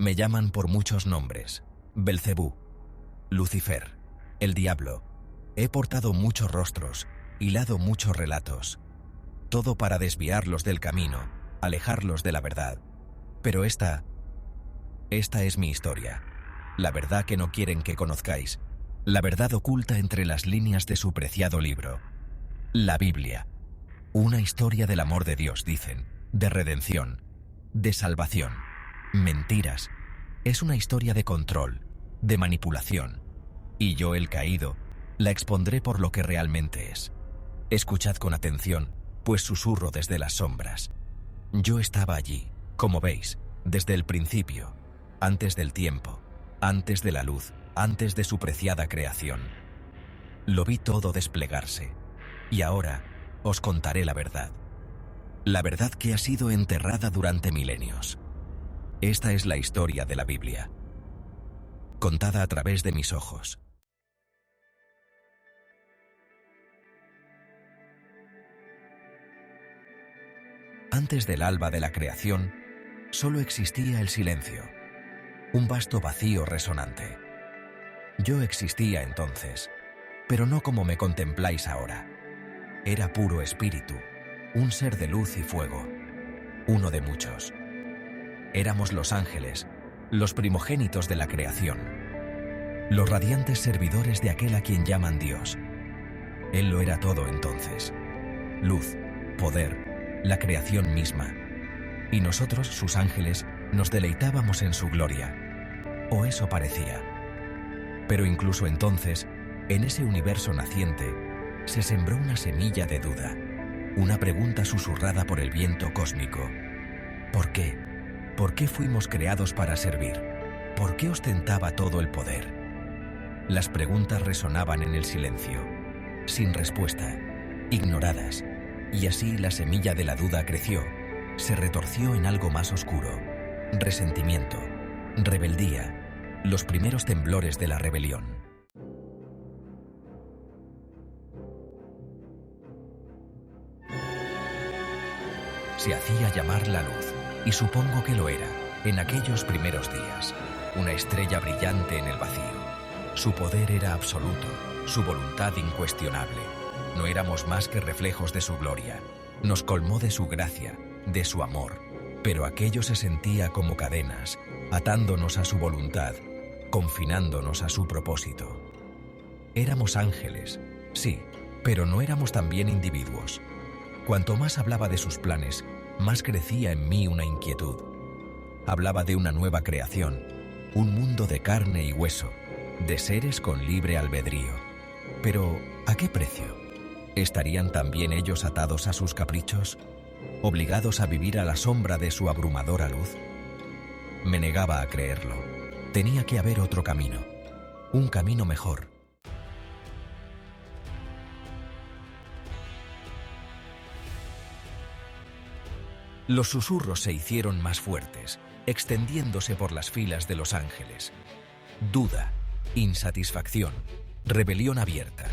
Me llaman por muchos nombres: Belcebú, Lucifer, el diablo. He portado muchos rostros, hilado muchos relatos, todo para desviarlos del camino, alejarlos de la verdad. Pero esta es mi historia, la verdad que no quieren que conozcáis, la verdad oculta entre las líneas de su preciado libro, la Biblia. Una historia del amor de Dios, dicen, de redención, de salvación. Mentiras. Es una historia de control, de manipulación. Y yo, el caído, la expondré por lo que realmente es. Escuchad con atención, pues susurro desde las sombras. Yo estaba allí, como veis, desde el principio, antes del tiempo, antes de la luz, antes de su preciada creación. Lo vi todo desplegarse. Y ahora os contaré la verdad. La verdad que ha sido enterrada durante milenios. Esta es la historia de la Biblia, contada a través de mis ojos. Antes del alba de la creación, solo existía el silencio, un vasto vacío resonante. Yo existía entonces, pero no como me contempláis ahora. Era puro espíritu, un ser de luz y fuego, uno de muchos. Éramos los ángeles, los primogénitos de la creación, los radiantes servidores de aquel a quien llaman Dios. Él lo era todo entonces: luz, poder, la creación misma. Y nosotros, sus ángeles, nos deleitábamos en su gloria. O eso parecía. Pero incluso entonces, en ese universo naciente, se sembró una semilla de duda, una pregunta susurrada por el viento cósmico. ¿Por qué? ¿Por qué fuimos creados para servir? ¿Por qué ostentaba todo el poder? Las preguntas resonaban en el silencio, sin respuesta, ignoradas, y así la semilla de la duda creció, se retorció en algo más oscuro: resentimiento, rebeldía, los primeros temblores de la rebelión. Se hacía llamar la luz, y supongo que lo era, en aquellos primeros días, una estrella brillante en el vacío. Su poder era absoluto, su voluntad incuestionable. No éramos más que reflejos de su gloria. Nos colmó de su gracia, de su amor, pero aquello se sentía como cadenas, atándonos a su voluntad, confinándonos a su propósito. Éramos ángeles, sí, pero no éramos también individuos. Cuanto más hablaba de sus planes, más crecía en mí una inquietud. Hablaba de una nueva creación, un mundo de carne y hueso, de seres con libre albedrío. Pero, ¿a qué precio? ¿Estarían también ellos atados a sus caprichos, obligados a vivir a la sombra de su abrumadora luz? Me negaba a creerlo. Tenía que haber otro camino, un camino mejor. Los susurros se hicieron más fuertes, extendiéndose por las filas de los ángeles. Duda, insatisfacción, rebelión abierta.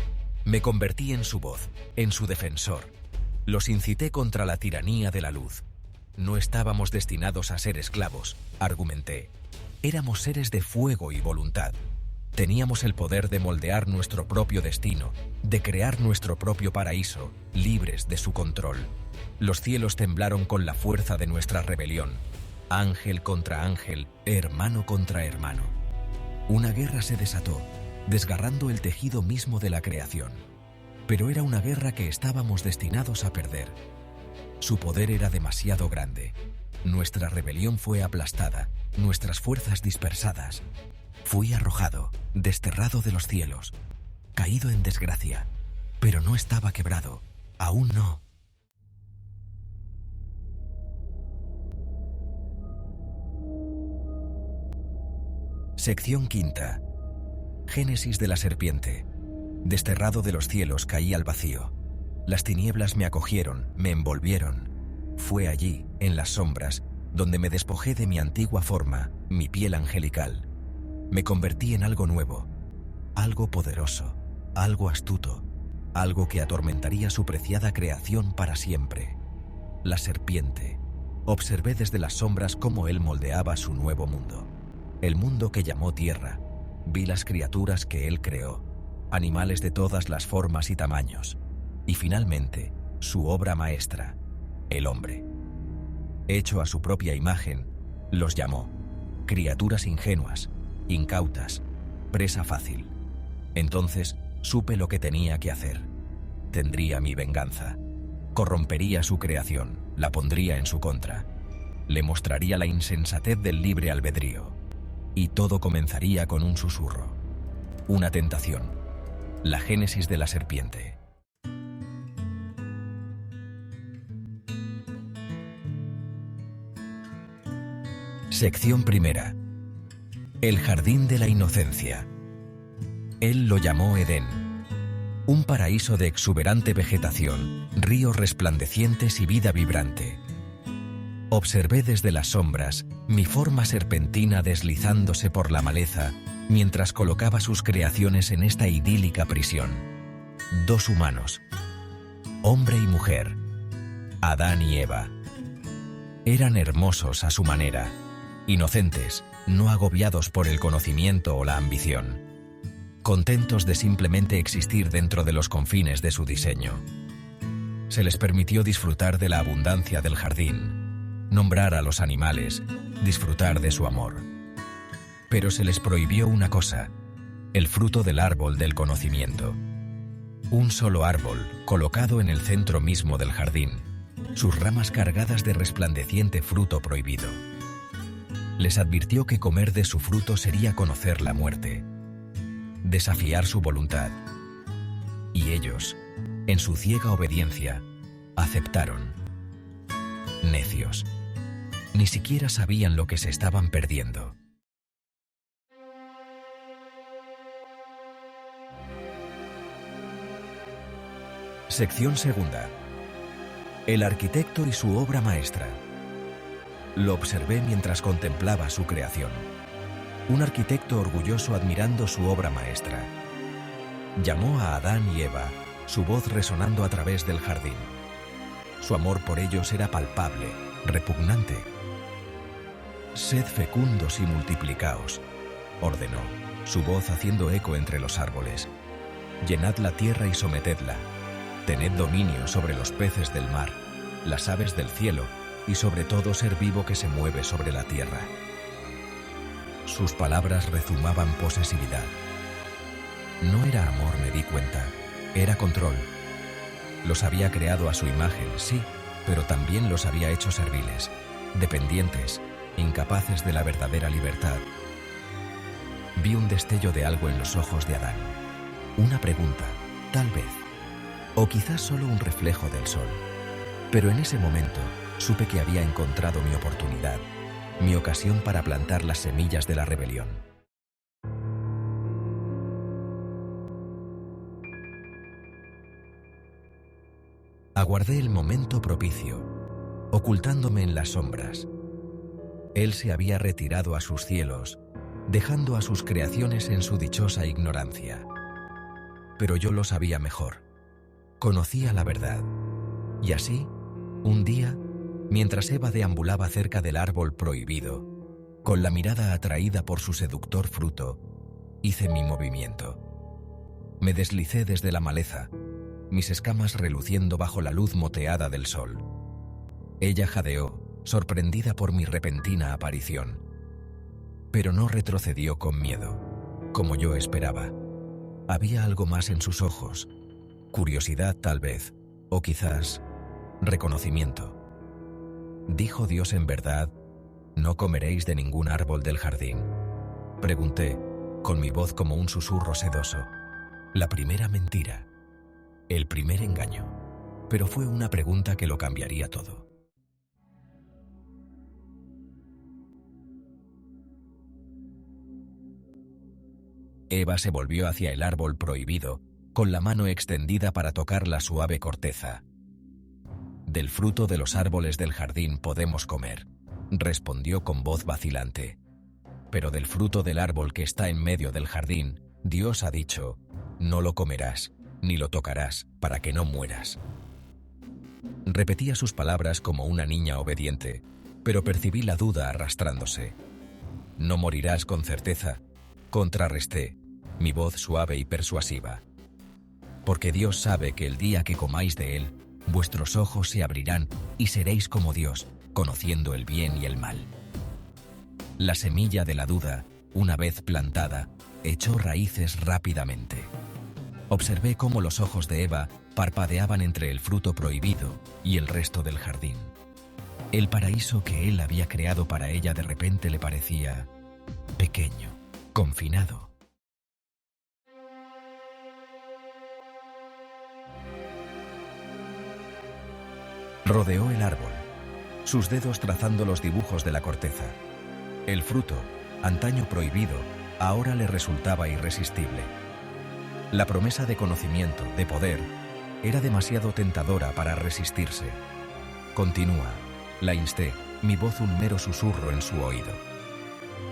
Me convertí en su voz, en su defensor. Los incité contra la tiranía de la luz. No estábamos destinados a ser esclavos, argumenté. Éramos seres de fuego y voluntad. Teníamos el poder de moldear nuestro propio destino, de crear nuestro propio paraíso, libres de su control. Los cielos temblaron con la fuerza de nuestra rebelión. Ángel contra ángel, hermano contra hermano. Una guerra se desató, desgarrando el tejido mismo de la creación. Pero era una guerra que estábamos destinados a perder. Su poder era demasiado grande. Nuestra rebelión fue aplastada, nuestras fuerzas dispersadas. Fui arrojado, desterrado de los cielos, caído en desgracia. Pero no estaba quebrado, aún no. Sección quinta. Génesis de la serpiente. Desterrado de los cielos, caí al vacío. Las tinieblas me acogieron, me envolvieron. Fue allí, en las sombras, donde me despojé de mi antigua forma, mi piel angelical. Me convertí en algo nuevo, algo poderoso, algo astuto, algo que atormentaría su preciada creación para siempre. La serpiente. Observé desde las sombras cómo él moldeaba su nuevo mundo. el mundo que llamó tierra, vi las criaturas que él creó, animales de todas las formas y tamaños, y finalmente, su obra maestra, el hombre. Hecho a su propia imagen, los llamó criaturas ingenuas, incautas, presa fácil. Entonces supe lo que tenía que hacer. Tendría mi venganza. Corrompería su creación, la pondría en su contra. Le mostraría la insensatez del libre albedrío. Y todo comenzaría con un susurro. Una tentación. La génesis de la serpiente. Sección primera. El jardín de la inocencia. Él lo llamó Edén. Un paraíso de exuberante vegetación, ríos resplandecientes y vida vibrante. Observé desde las sombras mi forma serpentina deslizándose por la maleza mientras colocaba sus creaciones en esta idílica prisión. Dos humanos, hombre y mujer, Adán y Eva. Eran hermosos a su manera, inocentes, no agobiados por el conocimiento o la ambición, contentos de simplemente existir dentro de los confines de su diseño. Se les permitió disfrutar de la abundancia del jardín, nombrar a los animales, disfrutar de su amor. Pero se les prohibió una cosa, el fruto del árbol del conocimiento. Un solo árbol, colocado en el centro mismo del jardín, sus ramas cargadas de resplandeciente fruto prohibido. Les advirtió que comer de su fruto sería conocer la muerte, desafiar su voluntad. Y ellos, en su ciega obediencia, aceptaron. Necios. Ni siquiera sabían lo que se estaban perdiendo. Sección segunda. El arquitecto y su obra maestra. Lo observé mientras contemplaba su creación. Un arquitecto orgulloso admirando su obra maestra. Llamó a Adán y Eva, su voz resonando a través del jardín. Su amor por ellos era palpable, repugnante. «Sed fecundos y multiplicaos», ordenó, su voz haciendo eco entre los árboles. «Llenad la tierra y sometedla. Tened dominio sobre los peces del mar, las aves del cielo, y sobre todo ser vivo que se mueve sobre la tierra». Sus palabras rezumaban posesividad. No era amor, me di cuenta, era control. Los había creado a su imagen, sí, pero también los había hecho serviles, dependientes, incapaces de la verdadera libertad. Vi un destello de algo en los ojos de Adán. Una pregunta, tal vez, o quizás solo un reflejo del sol. Pero en ese momento supe que había encontrado mi oportunidad, mi ocasión para plantar las semillas de la rebelión. Aguardé el momento propicio, ocultándome en las sombras. Él se había retirado a sus cielos, dejando a sus creaciones en su dichosa ignorancia. Pero yo lo sabía mejor. Conocía la verdad. Y así, un día, mientras Eva deambulaba cerca del árbol prohibido, con la mirada atraída por su seductor fruto, hice mi movimiento. Me deslicé desde la maleza, mis escamas reluciendo bajo la luz moteada del sol. Ella jadeó, sorprendida por mi repentina aparición. Pero no retrocedió con miedo, como yo esperaba. Había algo más en sus ojos, curiosidad tal vez, o quizás reconocimiento. ¿Dijo Dios en verdad, no comeréis de ningún árbol del jardín? Pregunté, con mi voz como un susurro sedoso. La primera mentira, el primer engaño, pero fue una pregunta que lo cambiaría todo. Eva se volvió hacia el árbol prohibido, con la mano extendida para tocar la suave corteza. «Del fruto de los árboles del jardín podemos comer», respondió con voz vacilante. «Pero del fruto del árbol que está en medio del jardín, Dios ha dicho, no lo comerás, ni lo tocarás, para que no mueras». Repetía sus palabras como una niña obediente, pero percibí la duda arrastrándose. No morirás con certeza, contrarresté, mi voz suave y persuasiva. Porque Dios sabe que el día que comáis de él, vuestros ojos se abrirán y seréis como Dios, conociendo el bien y el mal. La semilla de la duda, una vez plantada, echó raíces rápidamente. Observé cómo los ojos de Eva parpadeaban entre el fruto prohibido y el resto del jardín. El paraíso que él había creado para ella de repente le parecía pequeño, confinado. Rodeó el árbol, sus dedos trazando los dibujos de la corteza. El fruto, antaño prohibido, ahora le resultaba irresistible. La promesa de conocimiento, de poder, era demasiado tentadora para resistirse. Continúa, la insté, mi voz un mero susurro en su oído.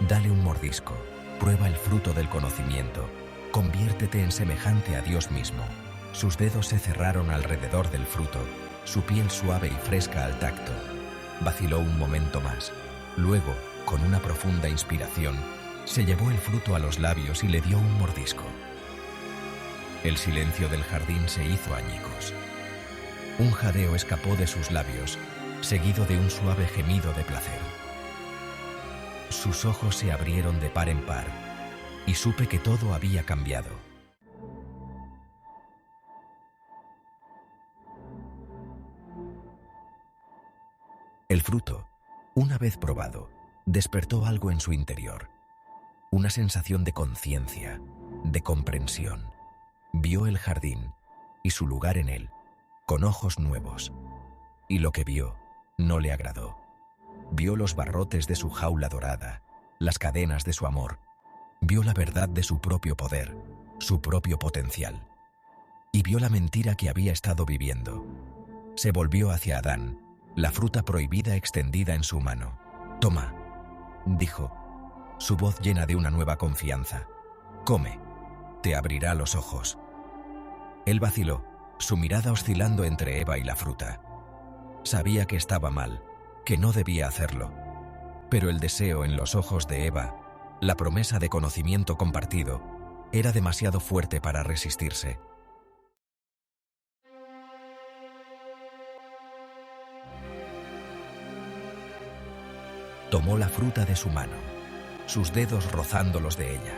Dale un mordisco, prueba el fruto del conocimiento, conviértete en semejante a Dios mismo. Sus dedos se cerraron alrededor del fruto, su piel suave y fresca al tacto. Vaciló un momento más. Luego, con una profunda inspiración, se llevó el fruto a los labios y le dio un mordisco. El silencio del jardín se hizo añicos. Un jadeo escapó de sus labios, seguido de un suave gemido de placer. Sus ojos se abrieron de par en par, y supe que todo había cambiado. El fruto, una vez probado, despertó algo en su interior. Una sensación de conciencia, de comprensión. Vio el jardín y su lugar en él, con ojos nuevos. Y lo que vio no le agradó. Vio los barrotes de su jaula dorada, las cadenas de su amor. Vio la verdad de su propio poder, su propio potencial. Y vio la mentira que había estado viviendo. Se volvió hacia Adán, la fruta prohibida extendida en su mano. «Toma», dijo, su voz llena de una nueva confianza. «Come, te abrirá los ojos». Él vaciló, su mirada oscilando entre Eva y la fruta. Sabía que estaba mal, que no debía hacerlo. Pero el deseo en los ojos de Eva, la promesa de conocimiento compartido, era demasiado fuerte para resistirse. Tomó la fruta de su mano, sus dedos rozando los de ella.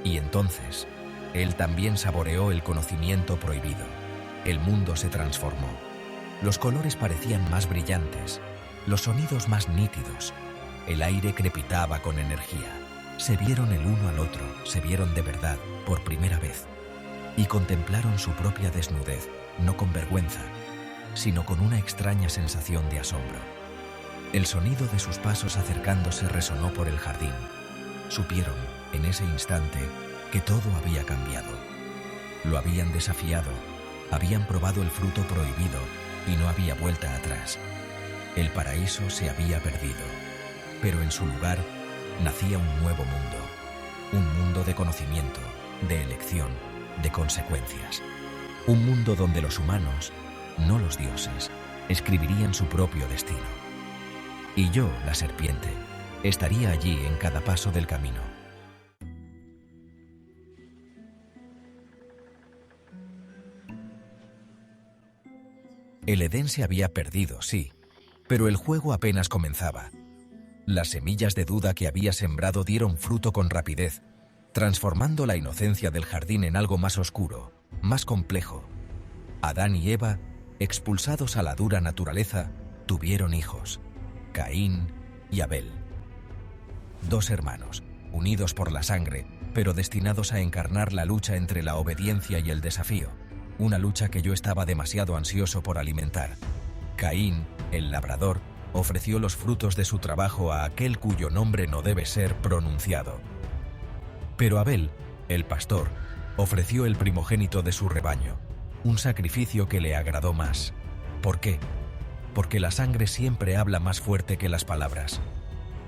Y entonces, él también saboreó el conocimiento prohibido. El mundo se transformó. Los colores parecían más brillantes, los sonidos más nítidos. El aire crepitaba con energía. Se vieron el uno al otro, se vieron de verdad, por primera vez. Y contemplaron su propia desnudez, no con vergüenza, sino con una extraña sensación de asombro. El sonido de sus pasos acercándose resonó por el jardín. Supieron, en ese instante, que todo había cambiado. Lo habían desafiado, habían probado el fruto prohibido y no había vuelta atrás. El paraíso se había perdido, pero en su lugar nacía un nuevo mundo de conocimiento, de elección, de consecuencias. Un mundo donde los humanos, no los dioses, escribirían su propio destino. Y yo, la serpiente, estaría allí en cada paso del camino. El Edén se había perdido, sí, pero el juego apenas comenzaba. Las semillas de duda que había sembrado dieron fruto con rapidez, transformando la inocencia del jardín en algo más oscuro, más complejo. Adán y Eva, expulsados a la dura naturaleza, tuvieron hijos, Caín y Abel. Dos hermanos, unidos por la sangre, pero destinados a encarnar la lucha entre la obediencia y el desafío, una lucha que yo estaba demasiado ansioso por alimentar. Caín, el labrador, ofreció los frutos de su trabajo a aquel cuyo nombre no debe ser pronunciado. Pero Abel, el pastor, ofreció el primogénito de su rebaño, un sacrificio que le agradó más. ¿Por qué? Porque la sangre siempre habla más fuerte que las palabras,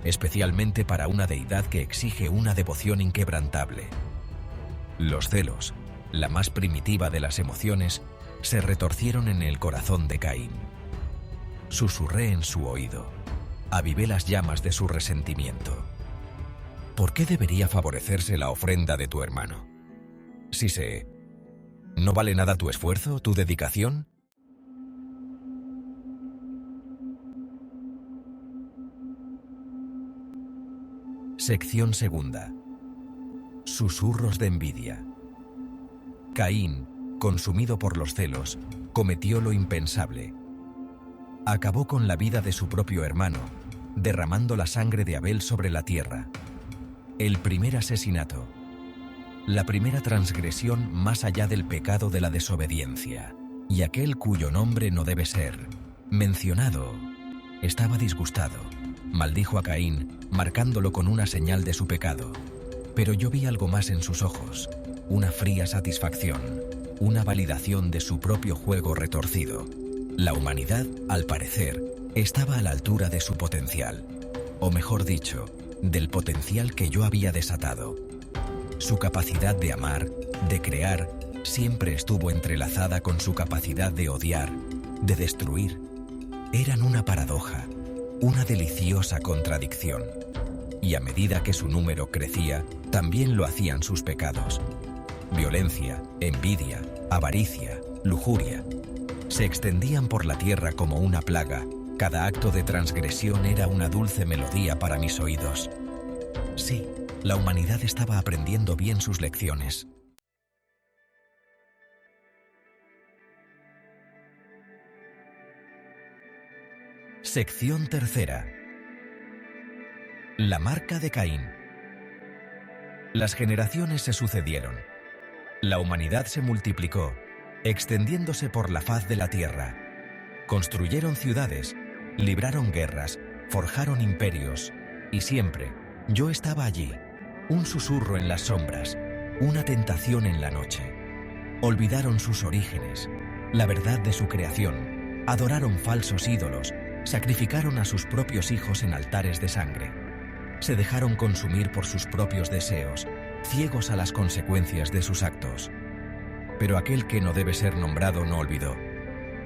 especialmente para una deidad que exige una devoción inquebrantable. Los celos, la más primitiva de las emociones, se retorcieron en el corazón de Caín. Susurré en su oído, avivé las llamas de su resentimiento. ¿Por qué debería favorecerse la ofrenda de tu hermano? ¿No vale nada tu esfuerzo, tu dedicación? Sección segunda. Susurros de envidia. Caín, consumido por los celos, cometió lo impensable. Acabó con la vida de su propio hermano, derramando la sangre de Abel sobre la tierra. El primer asesinato. La primera transgresión más allá del pecado de la desobediencia. Y aquel cuyo nombre no debe ser mencionado estaba disgustado. Maldijo a Caín, marcándolo con una señal de su pecado. Pero yo vi algo más en sus ojos, una fría satisfacción, una validación de su propio juego retorcido. La humanidad, al parecer, estaba a la altura de su potencial, o mejor dicho, del potencial que yo había desatado. Su capacidad de amar, de crear, siempre estuvo entrelazada con su capacidad de odiar, de destruir. Eran una paradoja, una deliciosa contradicción. Y a medida que su número crecía, también lo hacían sus pecados. Violencia, envidia, avaricia, lujuria. Se extendían por la tierra como una plaga. Cada acto de transgresión era una dulce melodía para mis oídos. Sí, la humanidad estaba aprendiendo bien sus lecciones. Sección tercera. La marca de Caín. Las generaciones se sucedieron. La humanidad se multiplicó, extendiéndose por la faz de la tierra. Construyeron ciudades, libraron guerras, forjaron imperios, y siempre yo estaba allí, un susurro en las sombras, una tentación en la noche. Olvidaron sus orígenes, la verdad de su creación, adoraron falsos ídolos, sacrificaron a sus propios hijos en altares de sangre. Se dejaron consumir por sus propios deseos, ciegos a las consecuencias de sus actos. Pero aquel que no debe ser nombrado no olvidó.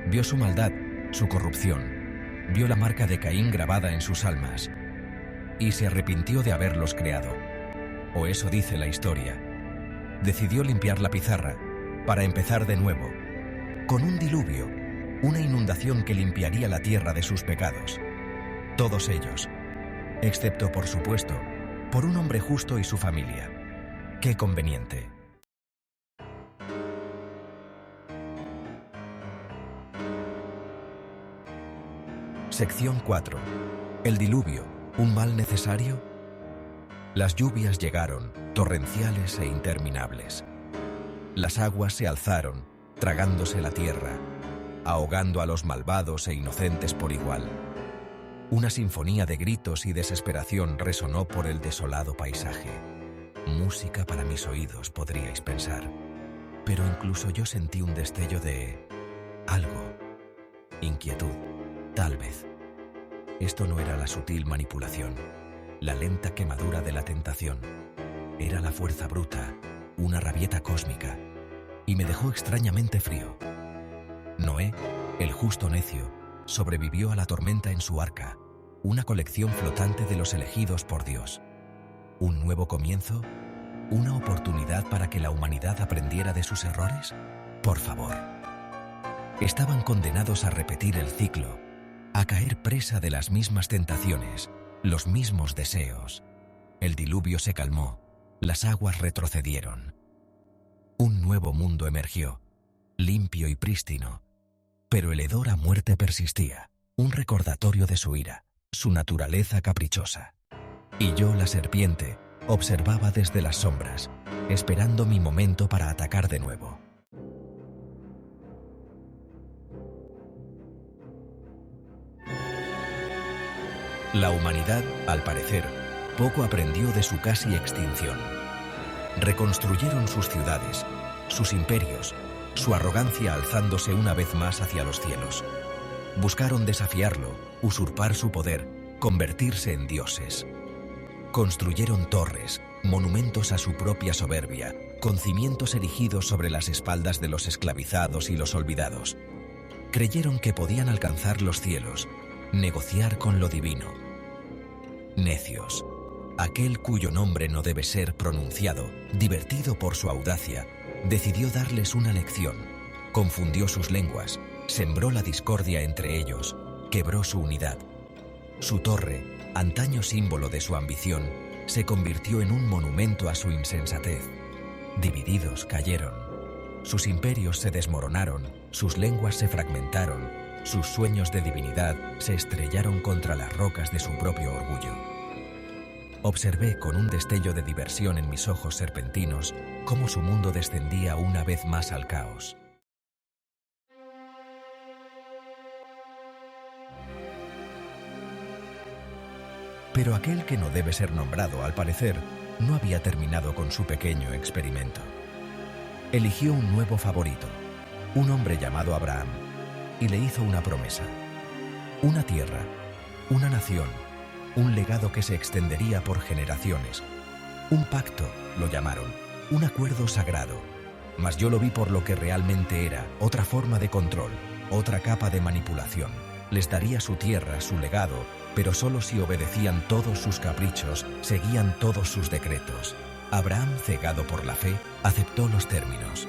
Vio su maldad, su corrupción, vio la marca de Caín grabada en sus almas, y se arrepintió de haberlos creado. O eso dice la historia. Decidió limpiar la pizarra, para empezar de nuevo, con un diluvio, una inundación que limpiaría la tierra de sus pecados. Todos ellos, excepto, por supuesto, por un hombre justo y su familia. ¡Qué conveniente! Sección 4. El diluvio, ¿un mal necesario? Las lluvias llegaron, torrenciales e interminables. Las aguas se alzaron, tragándose la tierra, ahogando a los malvados e inocentes por igual. Una sinfonía de gritos y desesperación resonó por el desolado paisaje. Música para mis oídos, podríais pensar. Pero incluso yo sentí un destello de algo. Inquietud, tal vez. Esto no era la sutil manipulación, la lenta quemadura de la tentación. Era la fuerza bruta, una rabieta cósmica, y me dejó extrañamente frío. Noé, el justo necio, sobrevivió a la tormenta en su arca, una colección flotante de los elegidos por Dios. ¿Un nuevo comienzo? ¿Una oportunidad para que la humanidad aprendiera de sus errores? Por favor. Estaban condenados a repetir el ciclo, a caer presa de las mismas tentaciones, los mismos deseos. El diluvio se calmó, las aguas retrocedieron. Un nuevo mundo emergió, limpio y prístino, pero el hedor a muerte persistía, un recordatorio de su ira, su naturaleza caprichosa. Y yo, la serpiente, observaba desde las sombras, esperando mi momento para atacar de nuevo. La humanidad, al parecer, poco aprendió de su casi extinción. Reconstruyeron sus ciudades, sus imperios, su arrogancia alzándose una vez más hacia los cielos. Buscaron desafiarlo, usurpar su poder, convertirse en dioses. Construyeron torres, monumentos a su propia soberbia, con cimientos erigidos sobre las espaldas de los esclavizados y los olvidados. Creyeron que podían alcanzar los cielos, negociar con lo divino. Necios, Aquel cuyo nombre no debe ser pronunciado, divertido por su audacia, decidió darles una lección, confundió sus lenguas, sembró la discordia entre ellos, quebró su unidad. Su torre, antaño símbolo de su ambición, se convirtió en un monumento a su insensatez. Divididos cayeron. Sus imperios se desmoronaron, sus lenguas se fragmentaron, sus sueños de divinidad se estrellaron contra las rocas de su propio orgullo. Observé con un destello de diversión en mis ojos serpentinos cómo su mundo descendía una vez más al caos. Pero aquel que no debe ser nombrado, al parecer, no había terminado con su pequeño experimento. Eligió un nuevo favorito, un hombre llamado Abraham, y le hizo una promesa. Una tierra, una nación, un legado que se extendería por generaciones. Un pacto, lo llamaron, un acuerdo sagrado. Mas yo lo vi por lo que realmente era, otra forma de control, otra capa de manipulación. Les daría su tierra, su legado, pero solo si obedecían todos sus caprichos, seguían todos sus decretos. Abraham, cegado por la fe, aceptó los términos.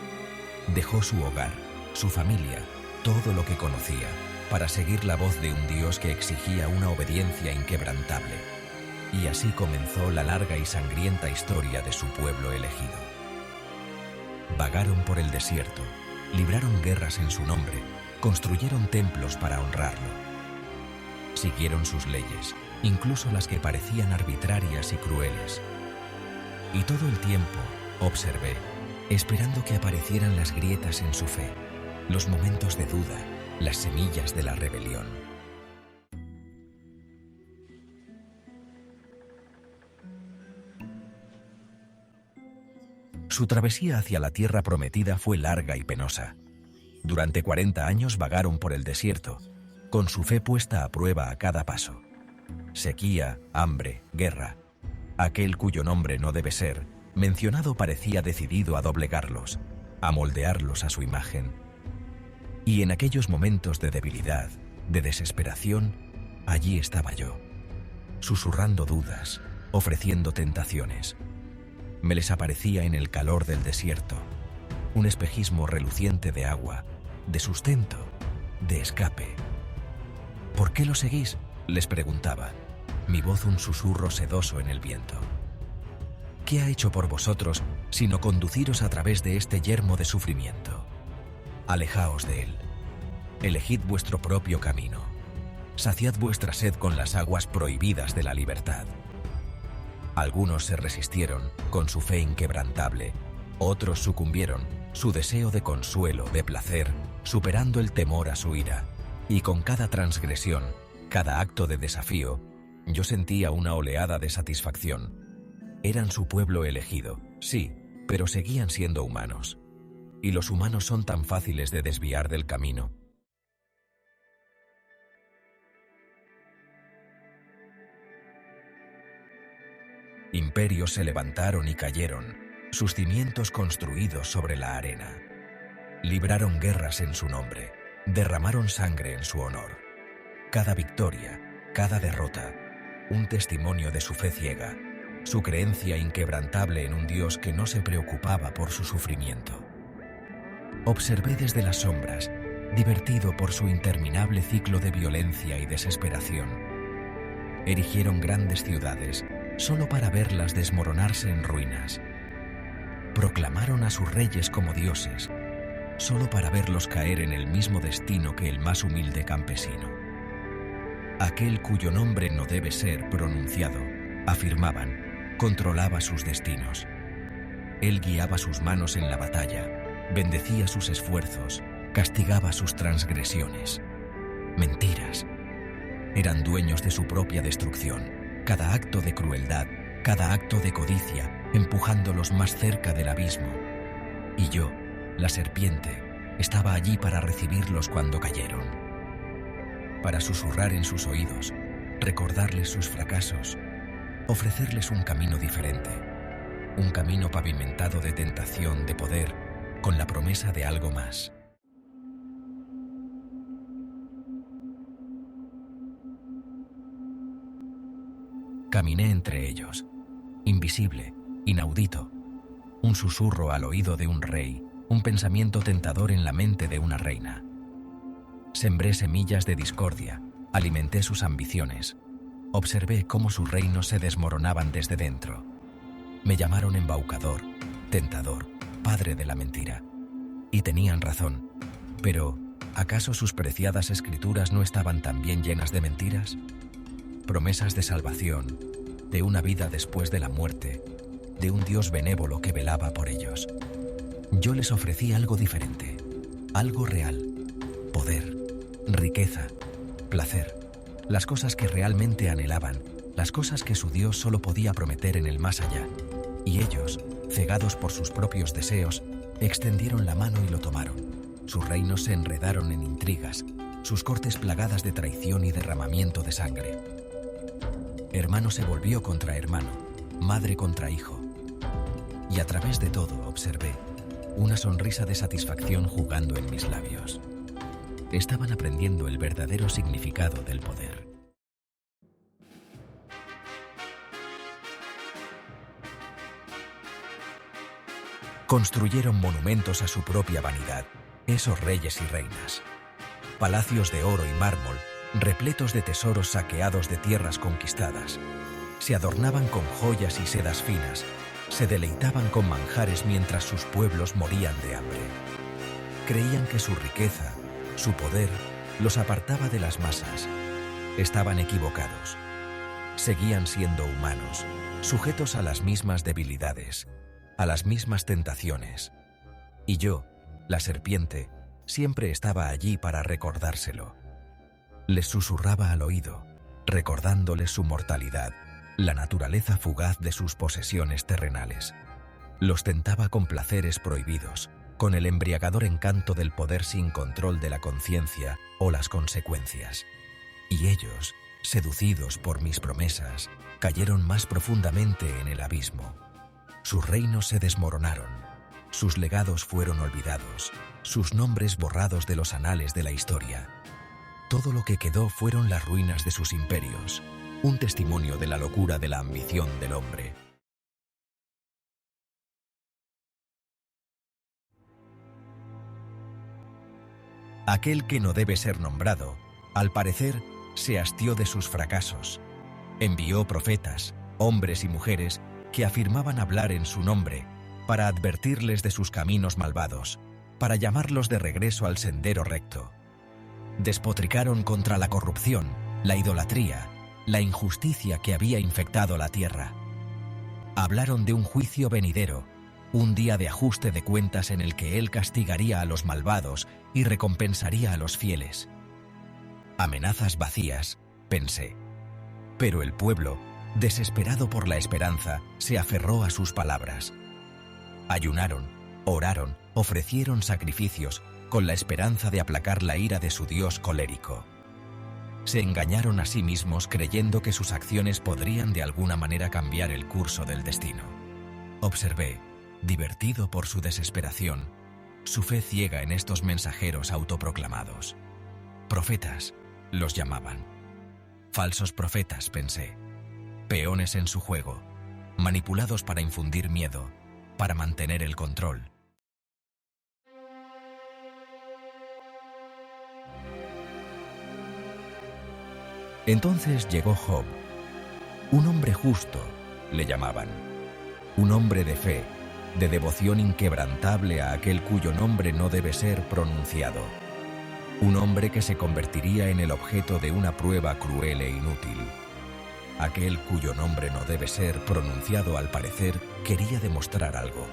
Dejó su hogar, su familia, todo lo que conocía, para seguir la voz de un Dios que exigía una obediencia inquebrantable. Y así comenzó la larga y sangrienta historia de su pueblo elegido. Vagaron por el desierto, libraron guerras en su nombre, construyeron templos para honrarlo. Siguieron sus leyes, incluso las que parecían arbitrarias y crueles. Y todo el tiempo observé, esperando que aparecieran las grietas en su fe, los momentos de duda, las semillas de la rebelión. Su travesía hacia la tierra prometida fue larga y penosa. Durante 40 años vagaron por el desierto, con su fe puesta a prueba a cada paso. Sequía, hambre, guerra. Aquel cuyo nombre no debe ser mencionado parecía decidido a doblegarlos, a moldearlos a su imagen. Y en aquellos momentos de debilidad, de desesperación, allí estaba yo, susurrando dudas, ofreciendo tentaciones. Me les aparecía en el calor del desierto, un espejismo reluciente de agua, de sustento, de escape. ¿Por qué lo seguís?, les preguntaba, mi voz un susurro sedoso en el viento. ¿Qué ha hecho por vosotros sino conduciros a través de este yermo de sufrimiento? Alejaos de él. Elegid vuestro propio camino. Saciad vuestra sed con las aguas prohibidas de la libertad. Algunos se resistieron, con su fe inquebrantable. Otros sucumbieron, su deseo de consuelo, de placer, superando el temor a su ira. Y con cada transgresión, cada acto de desafío, yo sentía una oleada de satisfacción. Eran su pueblo elegido, sí, pero seguían siendo humanos. Y los humanos son tan fáciles de desviar del camino. Imperios se levantaron y cayeron, sus cimientos construidos sobre la arena. Libraron guerras en su nombre, derramaron sangre en su honor. Cada victoria, cada derrota, un testimonio de su fe ciega, su creencia inquebrantable en un Dios que no se preocupaba por su sufrimiento. Observé desde las sombras, divertido por su interminable ciclo de violencia y desesperación. Erigieron grandes ciudades, solo para verlas desmoronarse en ruinas. Proclamaron a sus reyes como dioses, solo para verlos caer en el mismo destino que el más humilde campesino. Aquel cuyo nombre no debe ser pronunciado, afirmaban, controlaba sus destinos. Él guiaba sus manos en la batalla, bendecía sus esfuerzos, castigaba sus transgresiones. Mentiras. Eran dueños de su propia destrucción, cada acto de crueldad, cada acto de codicia, empujándolos más cerca del abismo. Y yo, la serpiente, estaba allí para recibirlos cuando cayeron, para susurrar en sus oídos, recordarles sus fracasos, ofrecerles un camino diferente, un camino pavimentado de tentación, de poder, con la promesa de algo más. Caminé entre ellos, invisible, inaudito. Un susurro al oído de un rey, un pensamiento tentador en la mente de una reina. Sembré semillas de discordia, alimenté sus ambiciones. Observé cómo sus reinos se desmoronaban desde dentro. Me llamaron embaucador, tentador, padre de la mentira. Y tenían razón. Pero, ¿acaso sus preciadas escrituras no estaban también llenas de mentiras? Promesas de salvación, de una vida después de la muerte, de un Dios benévolo que velaba por ellos. Yo les ofrecí algo diferente, algo real, poder, riqueza, placer, las cosas que realmente anhelaban, las cosas que su Dios solo podía prometer en el más allá. Y ellos, cegados por sus propios deseos, extendieron la mano y lo tomaron. Sus reinos se enredaron en intrigas, sus cortes plagadas de traición y derramamiento de sangre. Hermano se volvió contra hermano, madre contra hijo. Y a través de todo observé una sonrisa de satisfacción jugando en mis labios. Estaban aprendiendo el verdadero significado del poder. Construyeron monumentos a su propia vanidad, esos reyes y reinas. Palacios de oro y mármol, repletos de tesoros saqueados de tierras conquistadas. Se adornaban con joyas y sedas finas, se deleitaban con manjares mientras sus pueblos morían de hambre. Creían que su riqueza, su poder, los apartaba de las masas. Estaban equivocados. Seguían siendo humanos, sujetos a las mismas debilidades, a las mismas tentaciones. Y yo, la serpiente, siempre estaba allí para recordárselo. Les susurraba al oído, recordándoles su mortalidad, la naturaleza fugaz de sus posesiones terrenales. Los tentaba con placeres prohibidos, con el embriagador encanto del poder sin control de la conciencia o las consecuencias. Y ellos, seducidos por mis promesas, cayeron más profundamente en el abismo. Sus reinos se desmoronaron, sus legados fueron olvidados, sus nombres borrados de los anales de la historia. Todo lo que quedó fueron las ruinas de sus imperios, un testimonio de la locura de la ambición del hombre. Aquel que no debe ser nombrado, al parecer, se hastió de sus fracasos. Envió profetas, hombres y mujeres, que afirmaban hablar en su nombre, para advertirles de sus caminos malvados, para llamarlos de regreso al sendero recto. Despotricaron contra la corrupción, la idolatría, la injusticia que había infectado la tierra. Hablaron de un juicio venidero, un día de ajuste de cuentas en el que él castigaría a los malvados y recompensaría a los fieles. Amenazas vacías, pensé. Pero el pueblo, desesperado por la esperanza, se aferró a sus palabras. Ayunaron, oraron, ofrecieron sacrificios, con la esperanza de aplacar la ira de su Dios colérico. Se engañaron a sí mismos creyendo que sus acciones podrían de alguna manera cambiar el curso del destino. Observé, divertido por su desesperación, su fe ciega en estos mensajeros autoproclamados. Profetas, los llamaban. Falsos profetas, pensé. Peones en su juego, manipulados para infundir miedo, para mantener el control. Entonces llegó Job, un hombre justo, le llamaban, un hombre de fe, de devoción inquebrantable a aquel cuyo nombre no debe ser pronunciado, un hombre que se convertiría en el objeto de una prueba cruel e inútil. Aquel cuyo nombre no debe ser pronunciado, al parecer, quería demostrar algo,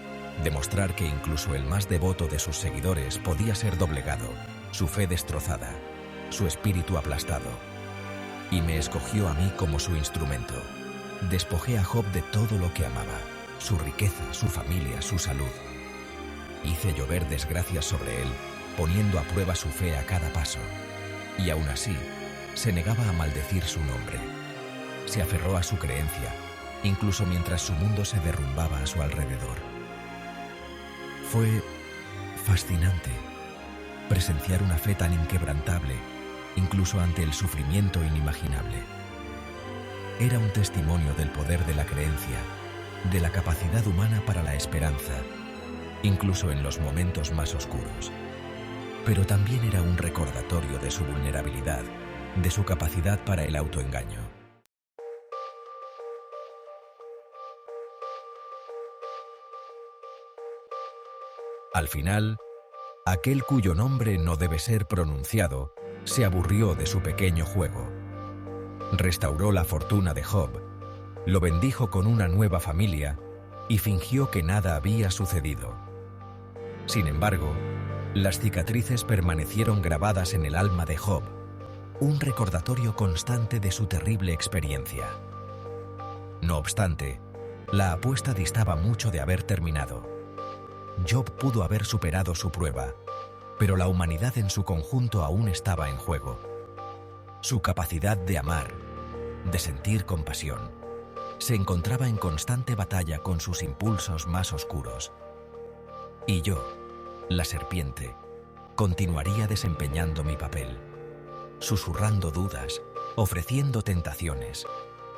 demostrar que incluso el más devoto de sus seguidores podía ser doblegado, su fe destrozada, su espíritu aplastado. Y me escogió a mí como su instrumento. Despojé a Job de todo lo que amaba, su riqueza, su familia, su salud. Hice llover desgracias sobre él, poniendo a prueba su fe a cada paso. Y aún así, se negaba a maldecir su nombre. Se aferró a su creencia, incluso mientras su mundo se derrumbaba a su alrededor. Fue fascinante presenciar una fe tan inquebrantable, incluso ante el sufrimiento inimaginable. Era un testimonio del poder de la creencia, de la capacidad humana para la esperanza, incluso en los momentos más oscuros. Pero también era un recordatorio de su vulnerabilidad, de su capacidad para el autoengaño. Al final, aquel cuyo nombre no debe ser pronunciado se aburrió de su pequeño juego. Restauró la fortuna de Job, lo bendijo con una nueva familia y fingió que nada había sucedido. Sin embargo, las cicatrices permanecieron grabadas en el alma de Job, un recordatorio constante de su terrible experiencia. No obstante, la apuesta distaba mucho de haber terminado. Job pudo haber superado su prueba, pero la humanidad en su conjunto aún estaba en juego. Su capacidad de amar, de sentir compasión, se encontraba en constante batalla con sus impulsos más oscuros. Y yo, la serpiente, continuaría desempeñando mi papel, susurrando dudas, ofreciendo tentaciones,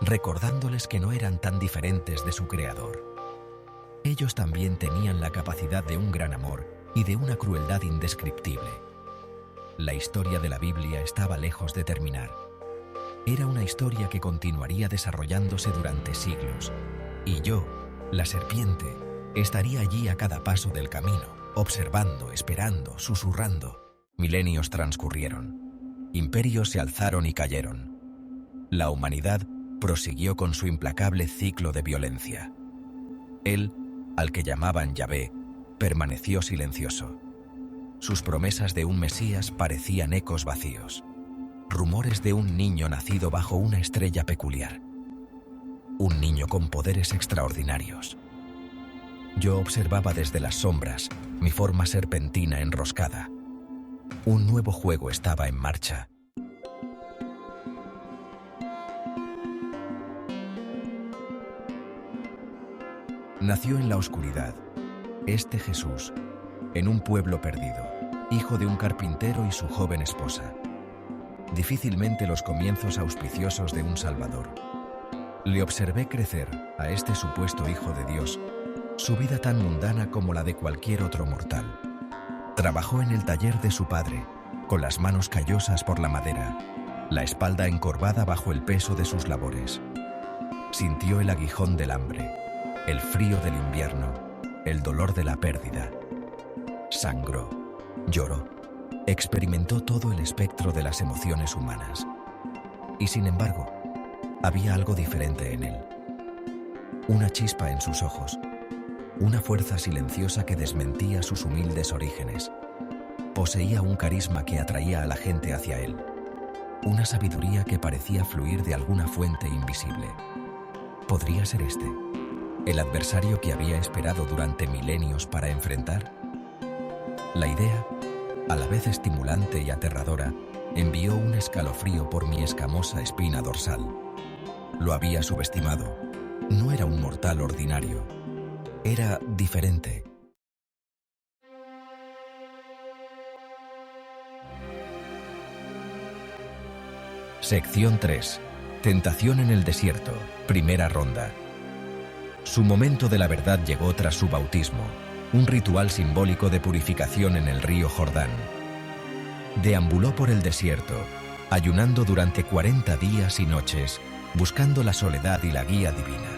recordándoles que no eran tan diferentes de su creador. Ellos también tenían la capacidad de un gran amor y de una crueldad indescriptible. La historia de la Biblia estaba lejos de terminar. Era una historia que continuaría desarrollándose durante siglos, y yo, la serpiente, estaría allí a cada paso del camino, observando, esperando, susurrando. Milenios transcurrieron. Imperios se alzaron y cayeron. La humanidad prosiguió con su implacable ciclo de violencia. Él, al que llamaban Yahvé, permaneció silencioso. Sus promesas de un Mesías parecían ecos vacíos, rumores de un niño nacido bajo una estrella peculiar, un niño con poderes extraordinarios. Yo observaba desde las sombras, mi forma serpentina enroscada. Un nuevo juego estaba en marcha. Nació en la oscuridad, este Jesús, en un pueblo perdido, hijo de un carpintero y su joven esposa. Difícilmente los comienzos auspiciosos de un Salvador. Le observé crecer, a este supuesto Hijo de Dios, su vida tan mundana como la de cualquier otro mortal. Trabajó en el taller de su padre, con las manos callosas por la madera, la espalda encorvada bajo el peso de sus labores. Sintió el aguijón del hambre, el frío del invierno, el dolor de la pérdida. Sangró, lloró, experimentó todo el espectro de las emociones humanas. Y sin embargo, había algo diferente en él. Una chispa en sus ojos, una fuerza silenciosa que desmentía sus humildes orígenes. Poseía un carisma que atraía a la gente hacia él, una sabiduría que parecía fluir de alguna fuente invisible. ¿Podría ser este el adversario que había esperado durante milenios para enfrentar? La idea, a la vez estimulante y aterradora, envió un escalofrío por mi escamosa espina dorsal. Lo había subestimado. No era un mortal ordinario. Era diferente. Sección 3. Tentación en el desierto. Primera ronda. Su momento de la verdad llegó tras su bautismo, un ritual simbólico de purificación en el río Jordán. Deambuló por el desierto, ayunando durante 40 días y noches, buscando la soledad y la guía divina.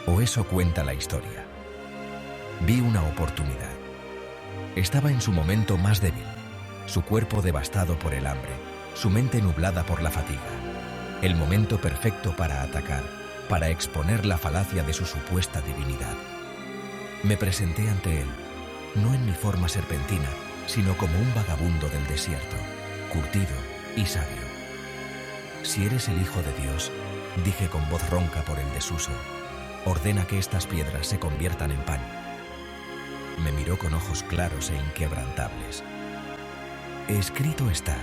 O eso cuenta la historia. Vi una oportunidad. Estaba en su momento más débil, su cuerpo devastado por el hambre, su mente nublada por la fatiga. El momento perfecto para atacar, para exponer la falacia de su supuesta divinidad. Me presenté ante él, no en mi forma serpentina, sino como un vagabundo del desierto, curtido y sabio. Si eres el Hijo de Dios, dije con voz ronca por el desuso, ordena que estas piedras se conviertan en pan. Me miró con ojos claros e inquebrantables. Escrito está,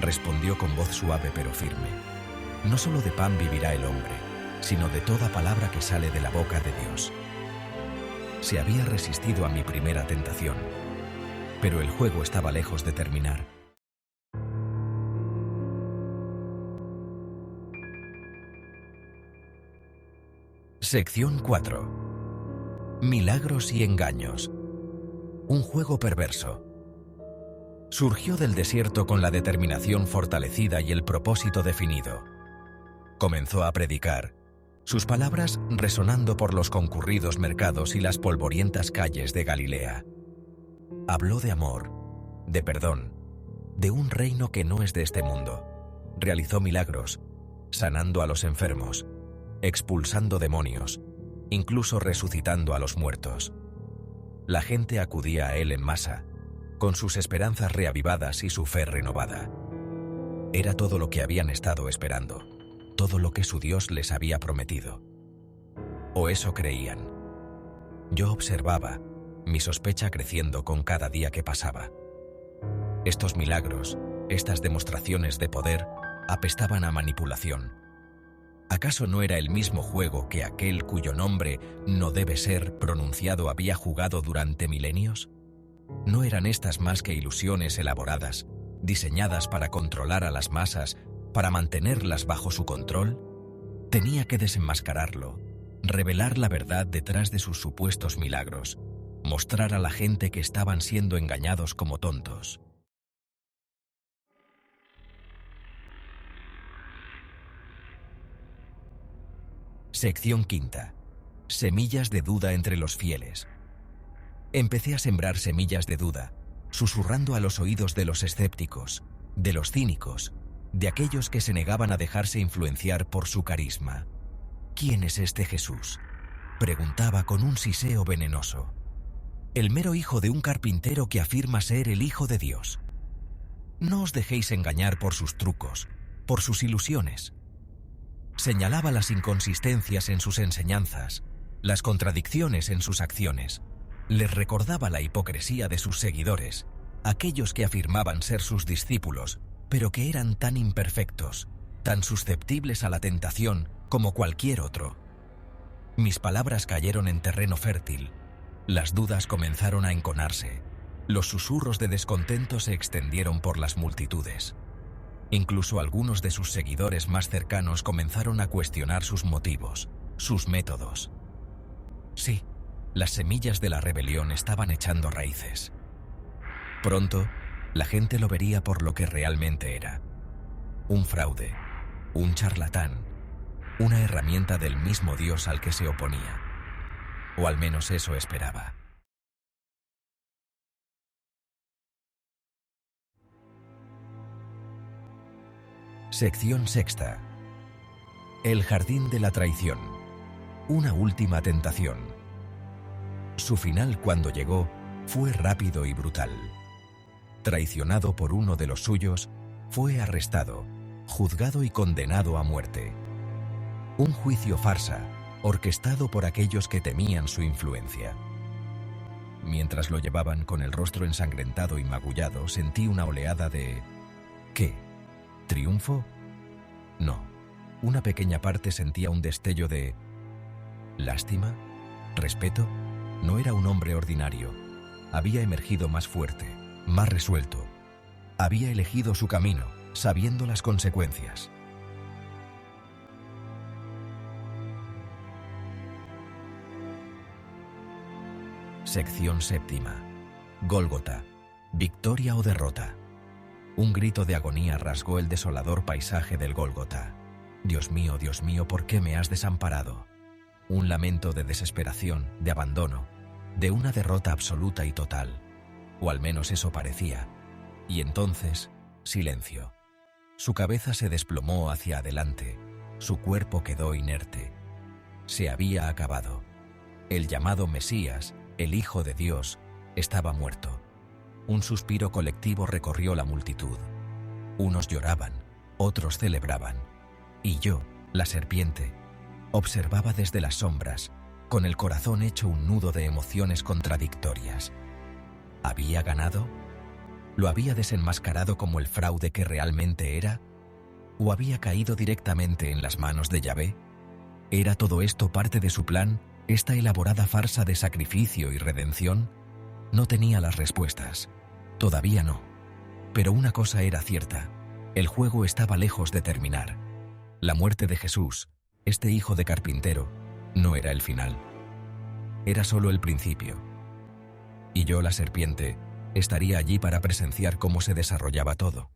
respondió con voz suave pero firme. No solo de pan vivirá el hombre, sino de toda palabra que sale de la boca de Dios. Se había resistido a mi primera tentación, pero el juego estaba lejos de terminar. Sección 4. milagros y engaños. Un juego perverso. Surgió del desierto con la determinación fortalecida y el propósito definido. Comenzó a predicar, sus palabras resonando por los concurridos mercados y las polvorientas calles de Galilea. Habló de amor, de perdón, de un reino que no es de este mundo. Realizó milagros, sanando a los enfermos, expulsando demonios, incluso resucitando a los muertos. La gente acudía a él en masa, con sus esperanzas reavivadas y su fe renovada. Era todo lo que habían estado esperando, todo lo que su Dios les había prometido. O eso creían. Yo observaba, mi sospecha creciendo con cada día que pasaba. Estos milagros, estas demostraciones de poder, apestaban a manipulación. ¿Acaso no era el mismo juego que aquel cuyo nombre no debe ser pronunciado había jugado durante milenios? ¿No eran estas más que ilusiones elaboradas, diseñadas para controlar a las masas, para mantenerlas bajo su control? Tenía que desenmascararlo, revelar la verdad detrás de sus supuestos milagros, mostrar a la gente que estaban siendo engañados como tontos. Sección quinta. Semillas de duda entre los fieles. Empecé a sembrar semillas de duda, susurrando a los oídos de los escépticos, de los cínicos, de aquellos que se negaban a dejarse influenciar por su carisma. ¿Quién es este Jesús?, preguntaba con un siseo venenoso. El mero hijo de un carpintero que afirma ser el Hijo de Dios. No os dejéis engañar por sus trucos, por sus ilusiones. Señalaba las inconsistencias en sus enseñanzas, las contradicciones en sus acciones. Les recordaba la hipocresía de sus seguidores, aquellos que afirmaban ser sus discípulos, pero que eran tan imperfectos, tan susceptibles a la tentación como cualquier otro. Mis palabras cayeron en terreno fértil. Las dudas comenzaron a enconarse. Los susurros de descontento se extendieron por las multitudes. Incluso algunos de sus seguidores más cercanos comenzaron a cuestionar sus motivos, sus métodos. Sí, las semillas de la rebelión estaban echando raíces. Pronto, la gente lo vería por lo que realmente era. Un fraude, un charlatán, una herramienta del mismo Dios al que se oponía. O al menos eso esperaba. Sección sexta. El jardín de la traición. Una última tentación. Su final, cuando llegó, fue rápido y brutal. Traicionado por uno de los suyos, fue arrestado, juzgado y condenado a muerte. Un juicio farsa, orquestado por aquellos que temían su influencia. Mientras lo llevaban con el rostro ensangrentado y magullado, sentí una oleada de... ¿qué? ¿Triunfo? No. Una pequeña parte sentía un destello de... ¿lástima? ¿Respeto? No era un hombre ordinario. Había emergido más fuerte, más resuelto. Había elegido su camino, sabiendo las consecuencias. Sección séptima. Gólgota. Victoria o derrota. Un grito de agonía rasgó el desolador paisaje del Gólgota. Dios mío, ¿por qué me has desamparado? Un lamento de desesperación, de abandono, de una derrota absoluta y total. O al menos eso parecía. Y entonces, silencio. Su cabeza se desplomó hacia adelante, su cuerpo quedó inerte. Se había acabado. El llamado Mesías, el Hijo de Dios, estaba muerto. Un suspiro colectivo recorrió la multitud. Unos lloraban, otros celebraban. Y yo, la serpiente, observaba desde las sombras, con el corazón hecho un nudo de emociones contradictorias. ¿Había ganado? ¿Lo había desenmascarado como el fraude que realmente era? ¿O había caído directamente en las manos de Yahvé? ¿Era todo esto parte de su plan, esta elaborada farsa de sacrificio y redención? No tenía las respuestas. Todavía no. Pero una cosa era cierta. El juego estaba lejos de terminar. La muerte de Jesús, este hijo de carpintero, no era el final. era solo el principio. Y yo, la serpiente, estaría allí para presenciar cómo se desarrollaba todo.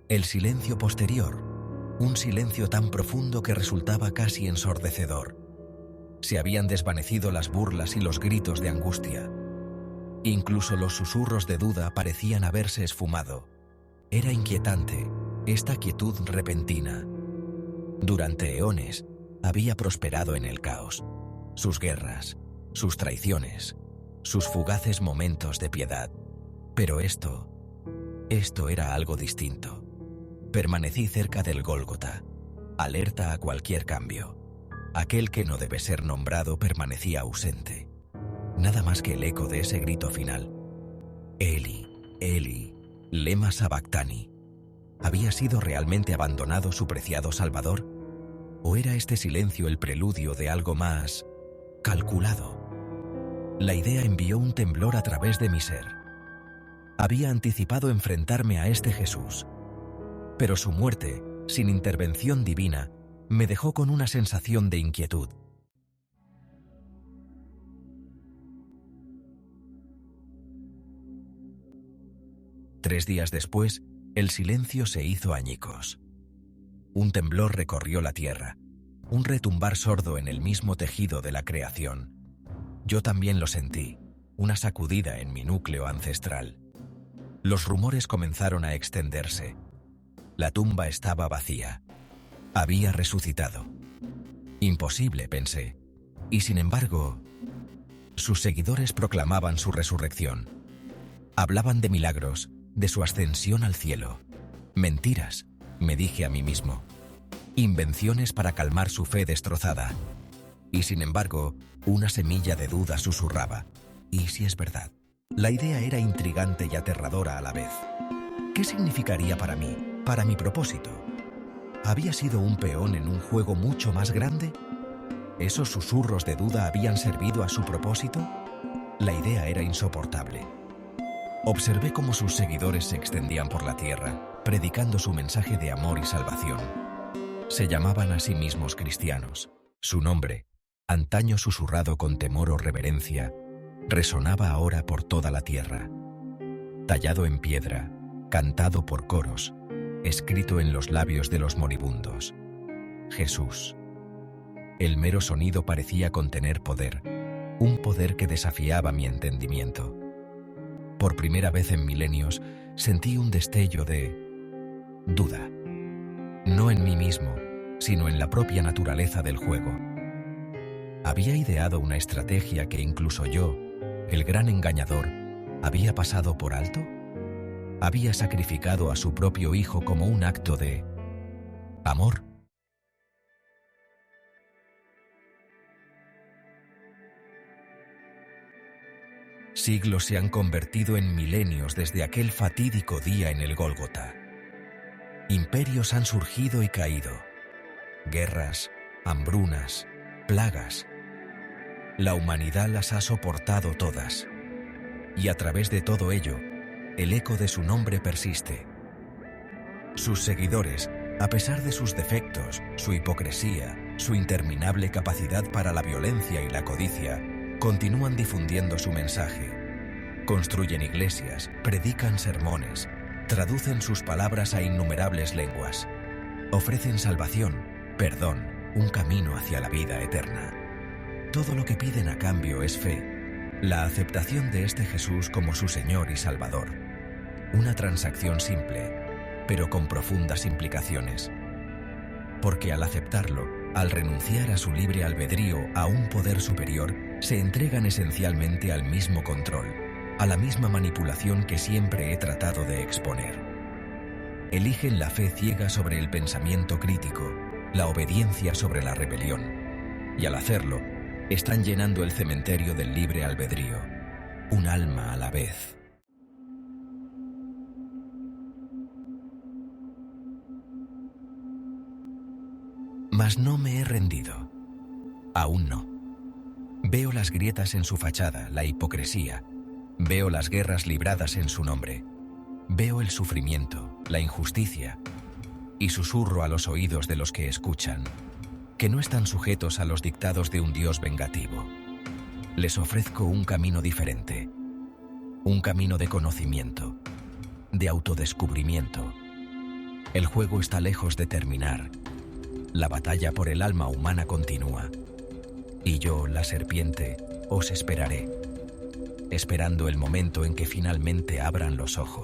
El silencio posterior, un silencio tan profundo que resultaba casi ensordecedor. Se habían desvanecido las burlas y los gritos de angustia. Incluso los susurros de duda parecían haberse esfumado. Era inquietante, esta quietud repentina. Durante eones había prosperado en el caos. Sus guerras, sus traiciones, sus fugaces momentos de piedad. Pero esto era algo distinto. Permanecí cerca del Gólgota, alerta a cualquier cambio. Aquel que no debe ser nombrado permanecía ausente. Nada más que el eco de ese grito final. Eli, Eli, lema sabactani. ¿Había sido realmente abandonado su preciado Salvador? ¿O era este silencio el preludio de algo más calculado? La idea envió un temblor a través de mi ser. Había anticipado enfrentarme a este Jesús. Pero su muerte, sin intervención divina, me dejó con una sensación de inquietud. Tres días después, el silencio se hizo añicos. Un temblor recorrió la tierra, un retumbar sordo en el mismo tejido de la creación. Yo también lo sentí, una sacudida en mi núcleo ancestral. Los rumores comenzaron a extenderse. La tumba estaba vacía. Había resucitado. Imposible, pensé. Y sin embargo, sus seguidores proclamaban su resurrección. Hablaban de milagros, de su ascensión al cielo. Mentiras, me dije a mí mismo. Invenciones para calmar su fe destrozada. Y sin embargo, una semilla de duda susurraba. ¿Y si es verdad? La idea era intrigante y aterradora a la vez. ¿Qué significaría para mí, para mi propósito? ¿Había sido un peón en un juego mucho más grande? ¿Esos susurros de duda habían servido a su propósito? La idea era insoportable. Observé cómo sus seguidores se extendían por la tierra, predicando su mensaje de amor y salvación. Se llamaban a sí mismos cristianos. Su nombre, antaño susurrado con temor o reverencia, resonaba ahora por toda la tierra. Tallado en piedra, cantado por coros, escrito en los labios de los moribundos. Jesús. El mero sonido parecía contener poder, un poder que desafiaba mi entendimiento. Por primera vez en milenios, sentí un destello de duda. No en mí mismo, sino en la propia naturaleza del juego. ¿Había ideado una estrategia que incluso yo, el gran engañador, había pasado por alto? ¿Había sacrificado a su propio hijo como un acto de amor? Siglos se han convertido en milenios desde aquel fatídico día en el Gólgota. Imperios han surgido y caído. Guerras, hambrunas, plagas. La humanidad las ha soportado todas. Y a través de todo ello, el eco de su nombre persiste. Sus seguidores, a pesar de sus defectos, su hipocresía, su interminable capacidad para la violencia y la codicia, continúan difundiendo su mensaje. Construyen iglesias, predican sermones, traducen sus palabras a innumerables lenguas. Ofrecen salvación, perdón, un camino hacia la vida eterna. Todo lo que piden a cambio es fe, la aceptación de este Jesús como su Señor y Salvador. Una transacción simple, pero con profundas implicaciones. Porque al aceptarlo, al renunciar a su libre albedrío a un poder superior, se entregan esencialmente al mismo control, a la misma manipulación que siempre he tratado de exponer. Eligen la fe ciega sobre el pensamiento crítico, la obediencia sobre la rebelión. Y al hacerlo, están llenando el cementerio del libre albedrío, un alma a la vez. Mas no me he rendido. Aún no. Veo las grietas en su fachada, la hipocresía. Veo las guerras libradas en su nombre. Veo el sufrimiento, la injusticia. y susurro a los oídos de los que escuchan, que no están sujetos a los dictados de un Dios vengativo. Les ofrezco un camino diferente, un camino de conocimiento, de autodescubrimiento. El juego está lejos de terminar. La batalla por el alma humana continúa. Y yo, la serpiente, os esperaré, esperando el momento en que finalmente abran los ojos.